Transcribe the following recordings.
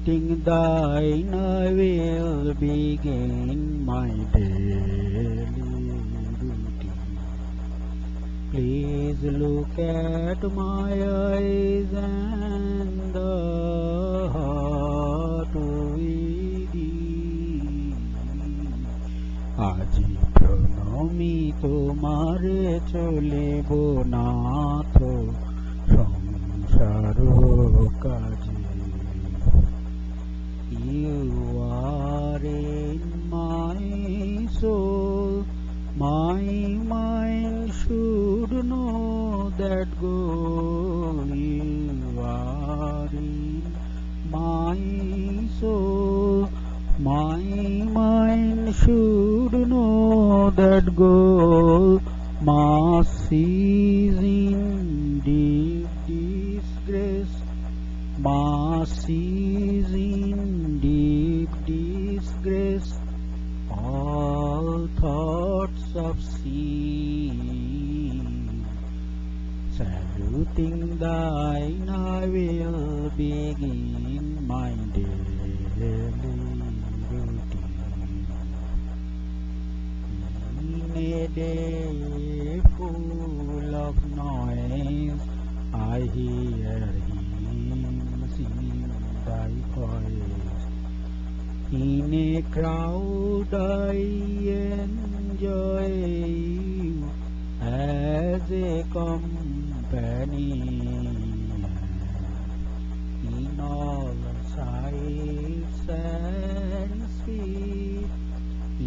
Saluting thine, I will begin my daily routine. Please look at my eyes and the heart within. আজি প্রণমি তোমারে চলিব নাথ সংসার কাজে। You are in my soul, my mind should know that goal. You are in my soul, my mind should know that goal. Must cease in deep disgrace, must cease in deep disgrace. All thoughts of sin, saluting thine, I will begin my daily routine. In a day full of noise, I hear hymns in thy voice. In a crowd I enjoy you as a companion. In all sights and speech,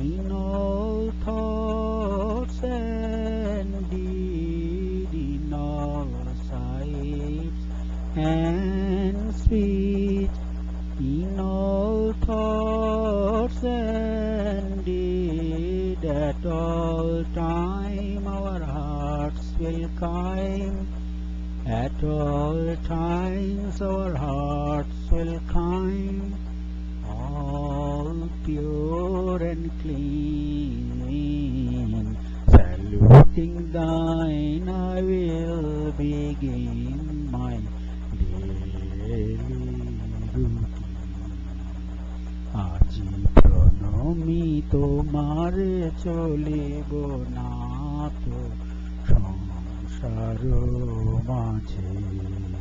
in all thoughts and deed, in all sights and speech, in all thoughts and deed, at all time our hearts will climb, at all times our hearts will climb, all pure and clean. Saluting thine, I will begin my daily routine. আজি প্রণমি তোমারে চলিব নাথ সংসার মাঝে।